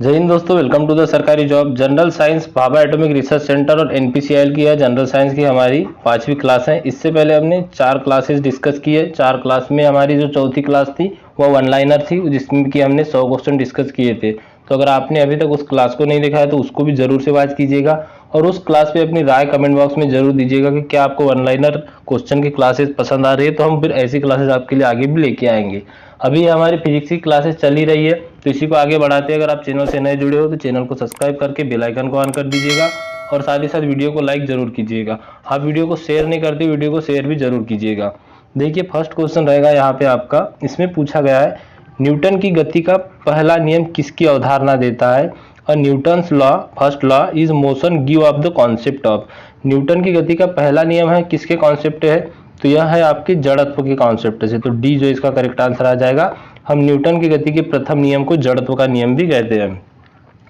जय हिंद दोस्तों, welcome to the सरकारी job. General science Bhabha atomic research centre और एनपीसीआईएल की है जनरल साइंस की हमारी 5वीं क्लास है। इससे पहले हमने 4 क्लासेस डिस्कस की है। 4 क्लास में हमारी जो चौथी क्लास थी वो वन लाइनर थी, जिसमें कि हमने 100 क्वेश्चन डिस्कस किए थे। तो अगर आपने अभी तक उस क्लास को नहीं देखा है तो उसको भी जरूर से वॉच कीजिएगा और उस क्लास पे अपनी राय कमेंट बॉक्स में जरूर दीजिएगा कि क्या आपको वन लाइनर क्वेश्चन की क्लासेस पसंद आ रही है, तो हम फिर ऐसी क्लासेस आपके लिए आगे भी लेके आएंगे। अभी हमारी फिजिक्स की क्लासेस चल ही रही है, तो इसी को आगे बढ़ाते हैं। अगर आप चैनल से नए जुड़े हो तो चैनल को सब्सक्राइब करके बेल आइकन को ऑन कर दीजिएगा और साथ ही साथ वीडियो को लाइक जरूर कीजिएगा। आप वीडियो को शेयर नहीं करते, वीडियो को शेयर भी जरूर कीजिएगा। देखिए फर्स्ट क्वेश्चन रहेगा यहाँ पे आपका। इसमें पूछा गया है न्यूटन की गति का पहला नियम किसकी अवधारणा देता है। और Newton's law first law is motion give of the concept of. Newton की गति का पहला नियम है किसके कॉन्सेप्ट है, तो यह है आपके जड़त्व के कॉन्सेप्ट से। तो डी जो इसका करेक्ट आंसर आ जाएगा। हम न्यूटन की गति के प्रथम नियम को जड़त्व का नियम भी कहते हैं।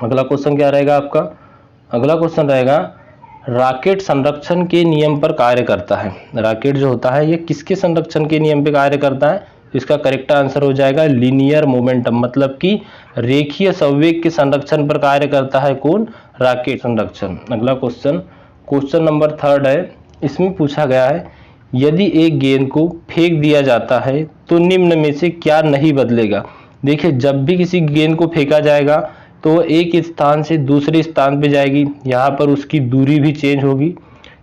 अगला क्वेश्चन क्या रहेगा आपका। अगला क्वेश्चन रहेगा रॉकेट संरक्षण के नियम पर कार्य करता है। रॉकेट जो होता है ये किसके संरक्षण के नियम पर कार्य करता है, इसका करेक्ट आंसर हो जाएगा लीनियर मोमेंटम, मतलब कि रेखीय संवेग के संरक्षण पर कार्य करता है कौन, रॉकेट संरक्षण। अगला क्वेश्चन, क्वेश्चन नंबर 3 है। इसमें पूछा गया है यदि एक गेंद को फेंक दिया जाता है तो निम्न में से क्या नहीं बदलेगा। देखिए जब भी किसी गेंद को फेंका जाएगा तो वो एक स्थान से दूसरे स्थान पे जाएगी, यहाँ पर उसकी दूरी भी चेंज होगी,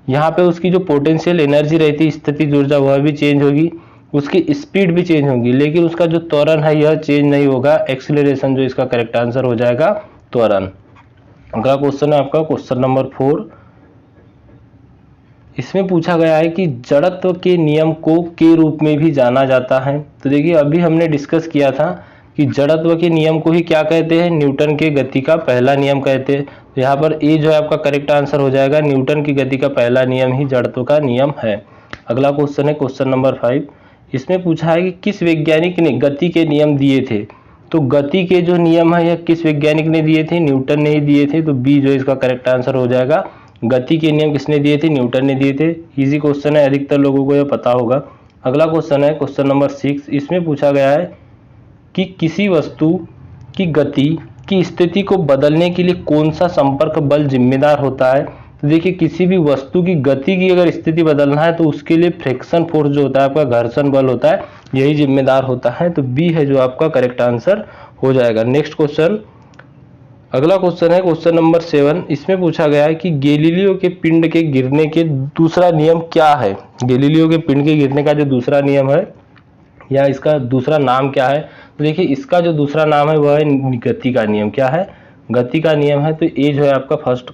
यहाँ पे उसकी जो पोटेंशियल एनर्जी रहती है स्थितिज ऊर्जा वह भी चेंज होगी, उसकी स्पीड भी चेंज होगी, लेकिन उसका जो त्वरण है यह चेंज नहीं होगा, एक्सीलरेशन जो इसका करेक्ट आंसर हो जाएगा त्वरण। अगला क्वेश्चन है आपका क्वेश्चन नंबर 4। इसमें पूछा गया है कि जड़त्व के नियम को के रूप में भी जाना जाता है। तो देखिए अभी हमने डिस्कस किया था कि जड़त्व के नियम को ही क्या कहते हैं, न्यूटन के गति का पहला नियम कहते हैं। तो यहाँ पर ए जो है आपका करेक्ट आंसर हो जाएगा, न्यूटन की गति का पहला नियम ही जड़त्व का नियम है। अगला क्वेश्चन है क्वेश्चन नंबर 5। इसमें पूछा है कि किस वैज्ञानिक ने गति के नियम दिए थे। तो गति के जो नियम है यह किस वैज्ञानिक ने दिए थे, न्यूटन ने ही दिए थे। तो बी जो इसका करेक्ट आंसर हो जाएगा। गति के नियम किसने दिए थे, न्यूटन ने दिए थे। इजी क्वेश्चन है, अधिकतर लोगों को यह पता होगा। अगला क्वेश्चन है क्वेश्चन नंबर 6। इसमें पूछा गया है कि किसी वस्तु की गति की स्थिति को बदलने के लिए कौन सा संपर्क बल जिम्मेदार होता है। तो देखिए किसी भी वस्तु की गति की अगर स्थिति बदलना है तो उसके लिए फ्रिक्शन फोर्स जो होता है आपका, घर्षण बल होता है, यही जिम्मेदार होता है। तो बी है जो आपका करेक्ट आंसर हो जाएगा। नेक्स्ट क्वेश्चन, अगला क्वेश्चन है क्वेश्चन नंबर 7। इसमें पूछा गया है कि गैलीलियो के पिंड के गिरने के दूसरा नियम क्या है। गैलीलियो के पिंड के गिरने का जो दूसरा नियम है या इसका दूसरा नाम क्या है, तो देखिए इसका जो दूसरा नाम है वह है गति का नियम। क्या है, गति का नियम है। तो ए जो है आपका फर्स्ट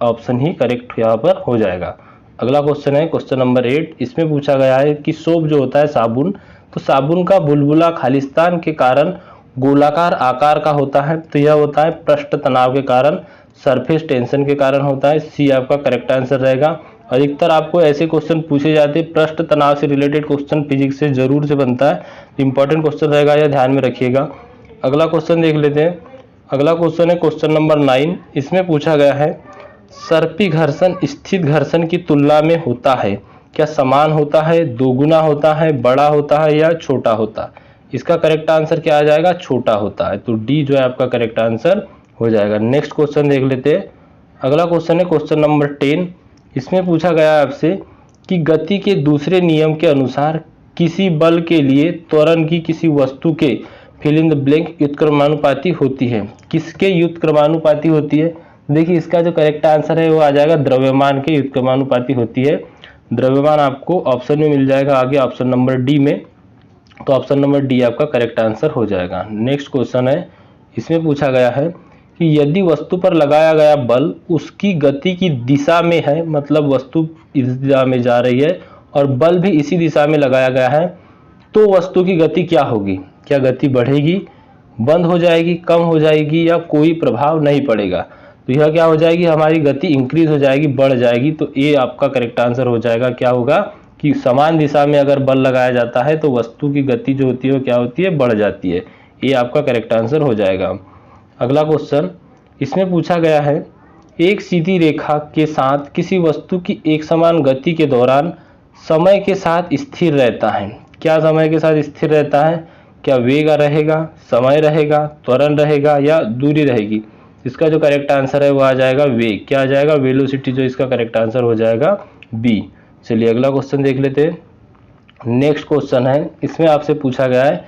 ऑप्शन ही करेक्ट यहाँ पर हो जाएगा। अगला क्वेश्चन है क्वेश्चन नंबर 8। इसमें पूछा गया है कि सोप जो होता है साबुन, तो साबुन का बुलबुला खालिस्तान के कारण गोलाकार आकार का होता है। तो यह होता है पृष्ठ तनाव के कारण, सरफेस टेंशन के कारण होता है। सी आपका करेक्ट आंसर रहेगा। अधिकतर आपको ऐसे क्वेश्चन पूछे जाते हैं, पृष्ठ तनाव से रिलेटेड क्वेश्चन फिजिक्स से जरूर से बनता है। इंपॉर्टेंट क्वेश्चन रहेगा, यह ध्यान में रखिएगा। अगला क्वेश्चन देख लेते हैं। अगला क्वेश्चन है क्वेश्चन नंबर 9। इसमें पूछा गया है सर्पी घर्षण स्थिर घर्षण की तुलना में होता है, क्या समान होता है, दोगुना होता है, बड़ा होता है या छोटा होता है। इसका करेक्ट आंसर क्या आ जाएगा, छोटा होता है। तो डी जो है आपका करेक्ट आंसर हो जाएगा। नेक्स्ट क्वेश्चन देख लेते हैं। अगला क्वेश्चन है क्वेश्चन नंबर 10। इसमें पूछा गया है आपसे कि गति के दूसरे नियम के अनुसार किसी बल के लिए त्वरण की किसी वस्तु के फिल इन द ब्लैंक व्युत्क्रमानुपाती होती है। किसके व्युत्क्रमानुपाती होती है, देखिए इसका जो करेक्ट आंसर है वो आ जाएगा द्रव्यमान के व्युत्क्रमानुपाती होती है। द्रव्यमान आपको ऑप्शन में मिल जाएगा आगे ऑप्शन नंबर डी में। तो ऑप्शन नंबर डी आपका करेक्ट आंसर हो जाएगा। नेक्स्ट क्वेश्चन है। इसमें पूछा गया है कि यदि वस्तु पर लगाया गया बल उसकी गति की दिशा में है, मतलब वस्तु इस दिशा में जा रही है और बल भी इसी दिशा में लगाया गया है, तो वस्तु की गति क्या होगी। क्या गति बढ़ेगी, बंद हो जाएगी, कम हो जाएगी या कोई प्रभाव नहीं पड़ेगा। तो यह क्या हो जाएगी, हमारी गति इंक्रीज हो जाएगी, बढ़ जाएगी। तो ये आपका करेक्ट आंसर हो जाएगा। क्या होगा कि समान दिशा में अगर बल लगाया जाता है तो वस्तु की गति जो होती है वो क्या होती है, बढ़ जाती है। ये आपका करेक्ट आंसर हो जाएगा। अगला क्वेश्चन, इसमें पूछा गया है एक सीधी रेखा के साथ किसी वस्तु की एक समान गति के दौरान समय के साथ स्थिर रहता है। क्या समय के साथ स्थिर रहता है, क्या वेग रहेगा, समय रहेगा, त्वरण रहेगा या दूरी रहेगी? इसका जो करेक्ट आंसर है वो आ जाएगा वेग। क्या आ जाएगा? वेलोसिटी जो इसका करेक्ट आंसर हो जाएगा बी। चलिए अगला क्वेश्चन देख लेते हैं। नेक्स्ट क्वेश्चन है, इसमें आपसे पूछा गया है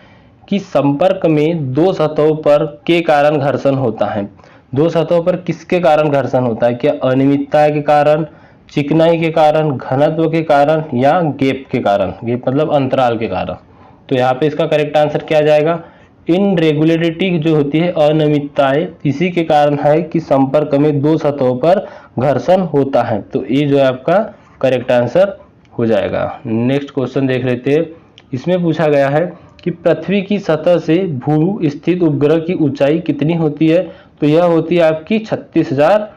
कि संपर्क में दो सतहों पर के कारण घर्षण होता है। दो सतहों पर किसके कारण घर्षण होता है? क्या अनियमितता के कारण, चिकनाई के कारण, घनत्व के कारण या गैप के कारण? गैप मतलब अंतराल के कारण। तो यहाँ पे इसका करेक्ट आंसर क्या आ जाएगा? इनरेगुलरिटी जो होती है, अनियमितताएं, इसी के कारण है कि संपर्क में दो सतहों पर घर्षण होता है। तो ये जो है आपका करेक्ट आंसर हो जाएगा। नेक्स्ट क्वेश्चन देख लेते हैं। इसमें पूछा गया है कि पृथ्वी की सतह से भू स्थित उपग्रह की ऊंचाई कितनी होती है? तो यह होती है आपकी 36,000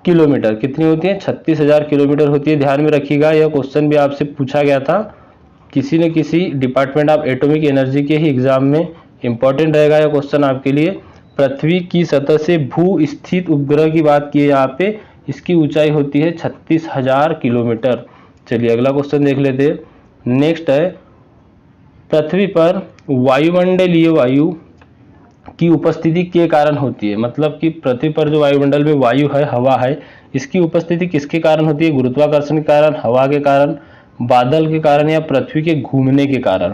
किलोमीटर। कितनी होती है? 36,000 किलोमीटर होती है। ध्यान में रखिएगा, यह क्वेश्चन भी आपसे पूछा गया था किसी न किसी डिपार्टमेंट ऑफ एटॉमिक एनर्जी के ही एग्जाम में। इंपॉर्टेंट रहेगा यह क्वेश्चन आपके लिए। पृथ्वी की सतह से भू स्थित उपग्रह की बात की है यहाँ पे, इसकी ऊंचाई होती है 36,000 किलोमीटर। चलिए अगला क्वेश्चन देख लेते हैं। नेक्स्ट है, पृथ्वी पर वायुमंडलीय वायु की उपस्थिति के कारण होती है। मतलब कि पृथ्वी पर जो वायुमंडल में वायु है, हवा है, इसकी उपस्थिति किसके कारण होती है? गुरुत्वाकर्षण के कारण, हवा के कारण, बादल के कारण या पृथ्वी के घूमने के कारण?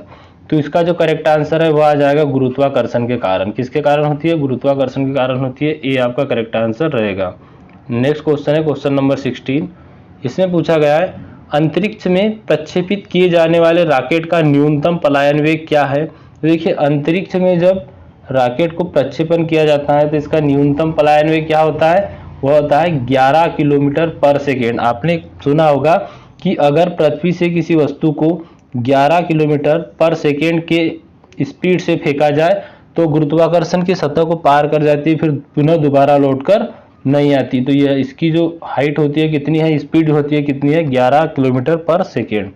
तो इसका जो करेक्ट आंसर है वह आ जाएगा गुरुत्वाकर्षण के कारण। किसके कारण होती है? गुरुत्वाकर्षण के कारण होती है। ये आपका करेक्ट आंसर रहेगा। नेक्स्ट क्वेश्चन है क्वेश्चन नंबर 16। इसमें पूछा गया है अंतरिक्ष में प्रक्षेपित किए जाने वाले रॉकेट का न्यूनतम पलायन वेग क्या है? तो देखिए, अंतरिक्ष में जब रॉकेट को प्रक्षेपण किया जाता है तो इसका न्यूनतम पलायन वेग क्या होता है? वह होता है 11 किलोमीटर पर सेकेंड। आपने सुना होगा कि अगर पृथ्वी से किसी वस्तु को 11 किलोमीटर पर सेकेंड के स्पीड से फेंका जाए तो गुरुत्वाकर्षण की सतह को पार कर जाती है, फिर पुनः दोबारा लौटकर नहीं आती। तो यह इसकी जो हाइट होती है कितनी है, स्पीड होती है कितनी है? 11 किलोमीटर पर सेकेंड।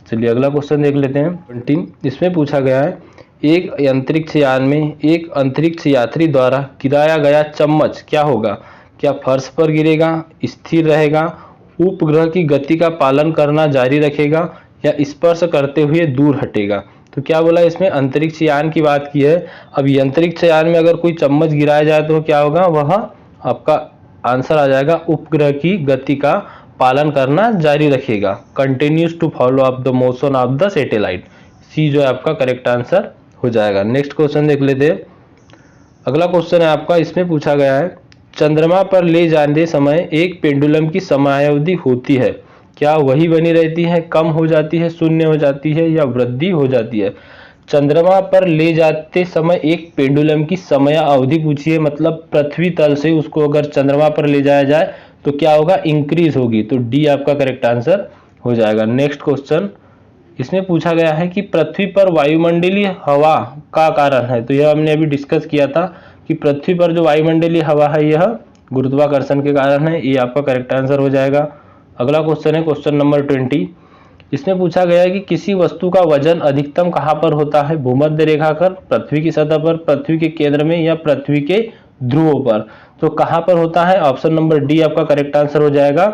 चलिए अगला क्वेश्चन देख लेते हैं 20। इसमें पूछा गया है एक अंतरिक्ष यान में एक अंतरिक्ष यात्री द्वारा गिराया गया चम्मच क्या होगा? क्या फर्श पर गिरेगा, स्थिर रहेगा, उपग्रह की गति का पालन करना जारी रखेगा या स्पर्श करते हुए दूर हटेगा? तो क्या बोला इसमें? अंतरिक्ष यान की बात की है। अब ये अंतरिक्ष यान में अगर कोई चम्मच गिराया जाए तो क्या होगा? वह आपका आंसर आ जाएगा उपग्रह की गति का पालन करना जारी रखेगा। Continues to follow up the motion of the satellite. सी जो है आपका करेक्ट आंसर हो जाएगा। नेक्स्ट क्वेश्चन देख लेते हैं। अगला क्वेश्चन है आपका, इसमें पूछा गया है चंद्रमा पर ले जाने समय एक पेंडुलम की समयावधि होती है, क्या वही बनी रहती है, कम हो जाती है, शून्य हो जाती है या वृद्धि हो जाती है? चंद्रमा पर ले जाते समय एक पेंडुलम की समय अवधि पूछी है, मतलब पृथ्वी तल से उसको अगर चंद्रमा पर ले जाया जाए तो क्या होगा? इंक्रीज होगी। तो डी आपका करेक्ट आंसर हो जाएगा। नेक्स्ट क्वेश्चन, इसमें पूछा गया है कि पृथ्वी पर वायुमंडलीय हवा का कारण है। तो यह हमने अभी डिस्कस किया था कि पृथ्वी पर जो वायुमंडलीय हवा है यह गुरुत्वाकर्षण के कारण है। ये आपका करेक्ट आंसर हो जाएगा। अगला क्वेश्चन है क्वेश्चन नंबर 20। इसमें पूछा गया है कि किसी वस्तु का वजन अधिकतम कहाँ पर होता है? भूमध्य रेखा पर, पृथ्वी की सतह पर, पृथ्वी के केंद्र में या पृथ्वी के ध्रुवों पर? तो कहाँ पर होता है? ऑप्शन नंबर डी आपका करेक्ट आंसर हो जाएगा।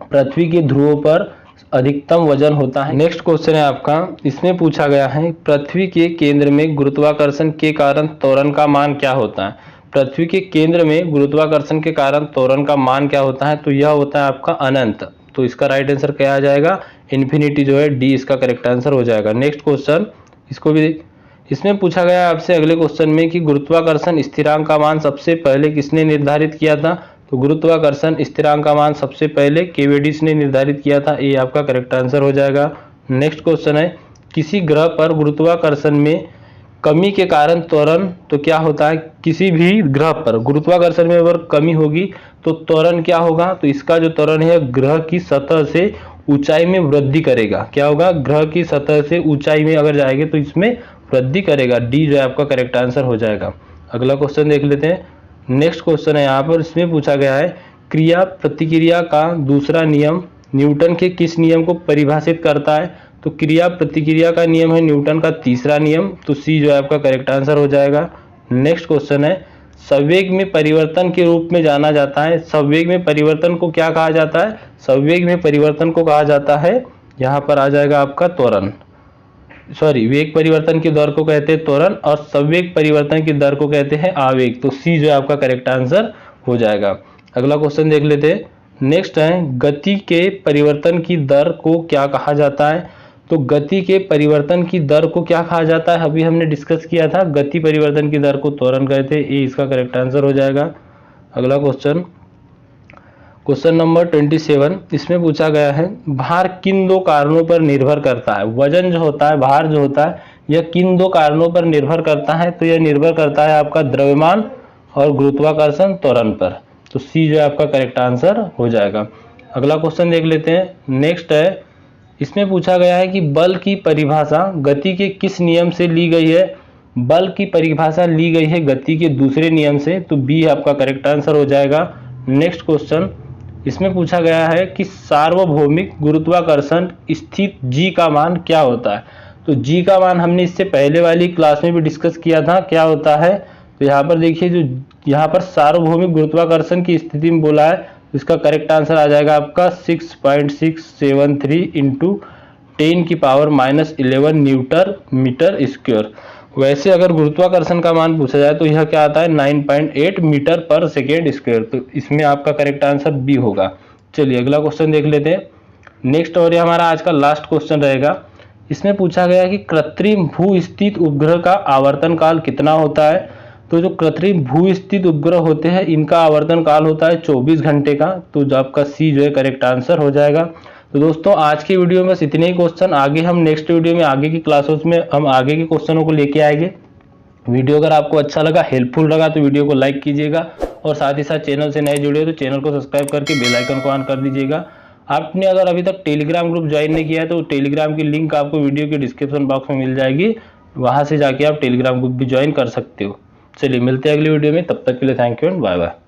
पृथ्वी के ध्रुवों पर अधिकतम वजन होता है। नेक्स्ट क्वेश्चन है आपका, इसमें पूछा गया है पृथ्वी के केंद्र में गुरुत्वाकर्षण के कारण त्वरण का मान क्या होता है? पृथ्वी के केंद्र में गुरुत्वाकर्षण के कारण त्वरण का मान क्या होता है? तो यह होता है आपका अनंत। तो इसका राइट आंसर क्या आ जाएगा? इन्फिनिटी जो है, डी इसका करेक्ट आंसर हो जाएगा। नेक्स्ट क्वेश्चन, इसको भी इसमें पूछा गया है आपसे अगले क्वेश्चन में कि गुरुत्वाकर्षण स्थिरांक का मान सबसे पहले किसने निर्धारित किया था? तो गुरुत्वाकर्षण स्थिरांक का मान सबसे पहले केवेडिस ने निर्धारित किया था। ये आपका करेक्ट आंसर हो जाएगा। नेक्स्ट क्वेश्चन है, किसी ग्रह पर गुरुत्वाकर्षण में कमी के कारण त्वरण तो क्या होता है? किसी भी ग्रह पर गुरुत्वाकर्षण में अगर कमी होगी तो त्वरण क्या होगा? तो इसका जो त्वरण है ग्रह की सतह से ऊंचाई में वृद्धि करेगा। क्या होगा? ग्रह की सतह से ऊंचाई में अगर जाएंगे तो इसमें वृद्धि करेगा। डी जो है आपका करेक्ट आंसर हो जाएगा। अगला क्वेश्चन देख लेते हैं। नेक्स्ट क्वेश्चन है यहाँ पर, इसमें पूछा गया है क्रिया प्रतिक्रिया का दूसरा नियम न्यूटन के किस नियम को परिभाषित करता है? तो क्रिया प्रतिक्रिया का नियम है न्यूटन का तीसरा नियम। तो सी जो है आपका करेक्ट आंसर हो जाएगा। नेक्स्ट क्वेश्चन है, संवेग में परिवर्तन के रूप में जाना जाता है। संवेग में परिवर्तन को क्या कहा जाता है? संवेग में परिवर्तन को कहा जाता है, यहाँ पर आ जाएगा आपका त्वरण। सॉरी, वेग परिवर्तन की दर को कहते हैं त्वरण और संवेग परिवर्तन की दर को कहते हैं आवेग। तो सी जो है आपका करेक्ट आंसर हो जाएगा। अगला क्वेश्चन देख लेते हैं। नेक्स्ट है, गति के परिवर्तन की दर को क्या कहा जाता है? तो गति के परिवर्तन की दर को क्या कहा जाता है? अभी हमने डिस्कस किया था, गति परिवर्तन की दर को त्वरण कहते हैं। ए इसका करेक्ट आंसर हो जाएगा। अगला क्वेश्चन, क्वेश्चन नंबर 27, इसमें पूछा गया है भार किन दो कारणों पर निर्भर करता है? वजन जो होता है, भार जो होता है, यह किन दो कारणों पर निर्भर करता है? तो यह निर्भर करता है आपका द्रव्यमान और गुरुत्वाकर्षण त्वरण पर। तो सी जो है आपका करेक्ट आंसर हो जाएगा। अगला क्वेश्चन देख लेते हैं। नेक्स्ट है, इसमें पूछा गया है कि बल की परिभाषा गति के किस नियम से ली गई है? बल की परिभाषा ली गई है गति के दूसरे नियम से। तो बी आपका करेक्ट आंसर हो जाएगा। नेक्स्ट क्वेश्चन, इसमें पूछा गया है कि सार्वभौमिक गुरुत्वाकर्षण स्थित जी का मान क्या होता है? तो जी का मान हमने इससे पहले वाली क्लास में भी डिस्कस किया था, क्या होता है? तो यहाँ पर देखिए, जो यहाँ पर सार्वभौमिक गुरुत्वाकर्षण की स्थिति में बोला है, इसका करेक्ट आंसर आ जाएगा आपका 6.673 इंटू 10⁻11 न्यूटन मीटर स्क्वायर। वैसे अगर गुरुत्वाकर्षण का मान पूछा जाए तो यह क्या आता है? 9.8 मीटर पर सेकेंड स्क्वायर। तो इसमें आपका करेक्ट आंसर बी होगा। चलिए अगला क्वेश्चन देख लेते हैं। नेक्स्ट और ये हमारा आज का लास्ट क्वेश्चन रहेगा। इसमें पूछा गया कि कृत्रिम भू स्थित उपग्रह का आवर्तन काल कितना होता है? तो जो कृत्रिम भू स्थित उपग्रह होते हैं, इनका आवर्तन काल होता है 24 घंटे का। तो जो आपका सी जो है करेक्ट आंसर हो जाएगा। तो दोस्तों आज की वीडियो में बस इतने ही क्वेश्चन। आगे हम नेक्स्ट वीडियो में, आगे की क्लासेस में हम आगे के क्वेश्चनों को लेके आएंगे। वीडियो अगर आपको अच्छा लगा, हेल्पफुल लगा, तो वीडियो को लाइक कीजिएगा और साथ ही साथ चैनल से नए जुड़े हो तो चैनल को सब्सक्राइब करके बेल आइकन को ऑन कर दीजिएगा। आपने अगर अभी तक टेलीग्राम ग्रुप ज्वाइन नहीं किया है तो टेलीग्राम की लिंक आपको वीडियो के डिस्क्रिप्शन बॉक्स में मिल जाएगी, वहां से जाके आप टेलीग्राम ग्रुप भी ज्वाइन कर सकते हो। चलिए मिलते हैं अगली वीडियो में, तब तक के लिए thank you and bye bye.